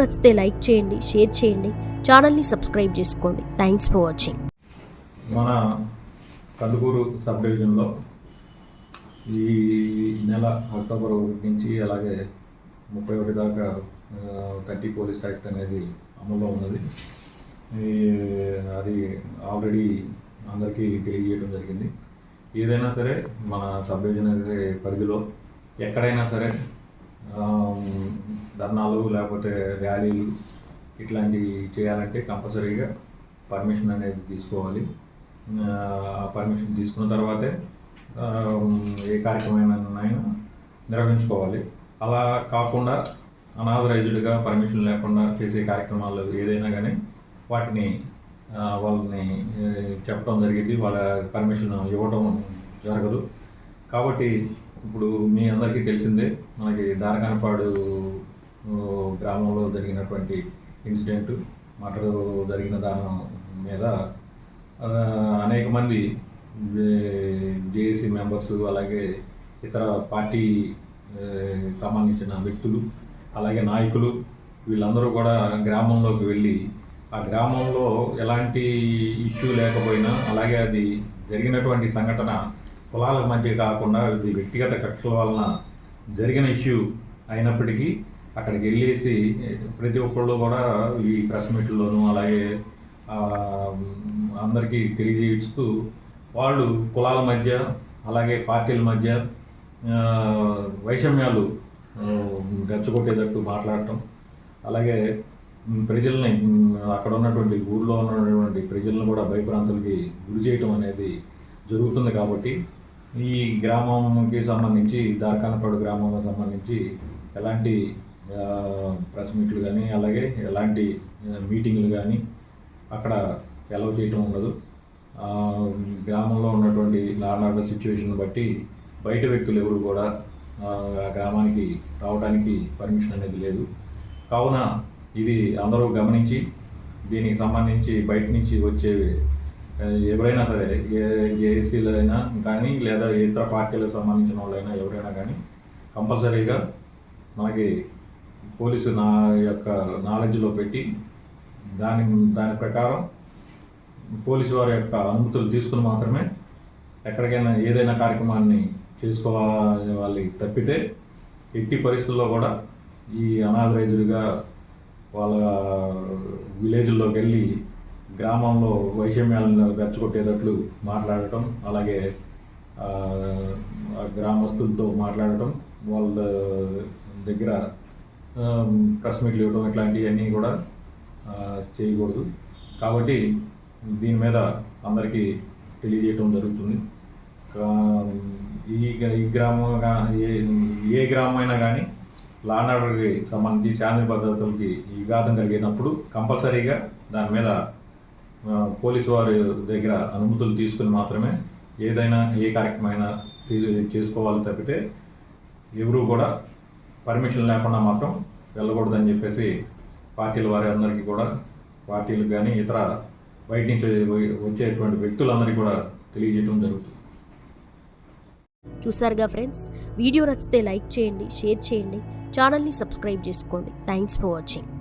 నచ్చితే లైక్ చేయండి, షేర్ చేయండి, ఛానల్ని సబ్స్క్రైబ్ చేసుకోండి. Thanks for watching. మన కందుకూరు సబ్ డివిజన్లో ఈ నెల అక్టోబర్ 1 నుంచి అలాగే 31 దాకా 30 పోలీస్ యాక్ట్ అనేది అమల్లో ఉన్నది. అది ఆల్రెడీ అందరికీ తెలియజేయడం జరిగింది. ఏదైనా సరే మన సబ్ డివిజన్ పరిధిలో ఎక్కడైనా సరే ధర్నాలు లేకపోతే ర్యాలీలు ఇట్లాంటివి చేయాలంటే కంపల్సరీగా పర్మిషన్ అనేది తీసుకోవాలి. పర్మిషన్ తీసుకున్న తర్వాతే ఏ కార్యక్రమమైనా నిర్వహించుకోవాలి. అలా కాకుండా అనాథరైజ్డ్గా పర్మిషన్ లేకుండా చేసే కార్యక్రమాలు ఏదైనా కానీ వాటిని వాళ్ళని చెప్పడం జరిగింది, వాళ్ళ పర్మిషన్ ఇవ్వడం జరగదు. కాబట్టి ఇప్పుడు మీ అందరికీ తెలిసిందే, మనకి దారకానపాడు గ్రామంలో జరిగినటువంటి ఇన్సిడెంట్, మర్డర్ జరిగిన దాని మీద అనేక మంది జేఏసీ మెంబర్స్ అలాగే ఇతర పార్టీ సంబంధించిన వ్యక్తులు అలాగే నాయకులు వీళ్ళందరూ కూడా గ్రామంలోకి వెళ్ళి ఆ గ్రామంలో ఎలాంటి ఇష్యూ లేకపోయినా అలాగే అది జరిగినటువంటి సంఘటన కులాల మధ్య కాకుండా ఇది వ్యక్తిగత కక్షల వలన జరిగిన ఇష్యూ అయినప్పటికీ అక్కడికి వెళ్ళేసి ప్రతి ఒక్కళ్ళు కూడా ఈ ప్రెస్ మీట్లోనూ అలాగే అందరికీ తెలియజేస్తూ వాళ్ళు కులాల మధ్య అలాగే పార్టీల మధ్య వైషమ్యాలు రెచ్చగొట్టేటట్టు మాట్లాడటం, అలాగే ప్రజల్ని అక్కడ ఉన్నటువంటి ఊళ్ళో ఉన్నటువంటి ప్రజలను కూడా భయభ్రాంతులకి గురి చేయటం అనేది జరుగుతుంది. కాబట్టి ఈ గ్రామంకి సంబంధించి దారకానపాడు గ్రామానికి సంబంధించి ఎలాంటి ప్రెస్ మీట్లు కానీ అలాగే ఎలాంటి మీటింగ్లు కానీ అక్కడ అలౌ చేయటం ఉండదు. గ్రామంలో ఉన్నటువంటి లా అండ్ ఆర్డర్ సిచ్యువేషన్ బట్టి బయట వ్యక్తులు ఎవరు కూడా ఆ గ్రామానికి రావడానికి పర్మిషన్ అనేది లేదు. కావున ఇది అందరూ గమనించి దీనికి సంబంధించి బయట నుంచి వచ్చే ఎవరైనా సరే జేఏసీలు అయినా కానీ లేదా ఇతర పార్టీలకు సంబంధించిన వాళ్ళైనా ఎవరైనా కానీ కంపల్సరీగా మనకి పోలీసు యొక్క నాలెడ్జ్లో పెట్టి దాని ప్రకారం పోలీసు వారి యొక్క అనుమతులు తీసుకుని మాత్రమే ఎక్కడికైనా ఏదైనా కార్యక్రమాన్ని చేసుకోవాలి. తప్పితే ఎట్టి పరిస్థితుల్లో కూడా ఈ అనాథరైజ్డ్గా వాళ్ళ విలేజ్లోకి వెళ్ళి గ్రామంలో వైషమ్యాలను రెచ్చగొట్టేటట్లు మాట్లాడటం, అలాగే గ్రామస్తులతో మాట్లాడటం, వాళ్ళ దగ్గర ప్రెస్ మీట్లు ఇవ్వడం ఇట్లాంటివన్నీ కూడా చేయకూడదు. కాబట్టి దీని మీద అందరికీ తెలియజేయటం జరుగుతుంది. ఈ గ్రామం ఏ గ్రామం అయినా కానీ లా అండ్ ఆర్డర్కి సంబంధించి శాంతి భద్రతలకి విఘాతం కలిగినప్పుడు కంపల్సరీగా దాని మీద పోలీసు వారి దగ్గర అనుమతులు తీసుకుని మాత్రమే ఏదైనా ఏ కార్యక్రమమైనా చేసుకోవాలి. తప్పితే ఎవరు కూడా పర్మిషన్ లేకుండా మాత్రం వెళ్ళకూడదని చెప్పేసి పార్టీల వారి అందరికీ కూడా, పార్టీలకు కానీ ఇతర బయట నుంచి వచ్చేటువంటి వ్యక్తులందరికీ కూడా తెలియజేయడం జరుగుతుంది. చూసారుగా ఫ్రెండ్స్, వీడియో నచ్చితే లైక్ చేయండి, షేర్ చేయండి, ఛానల్ని సబ్స్క్రైబ్ చేసుకోండి. Thanks for watching.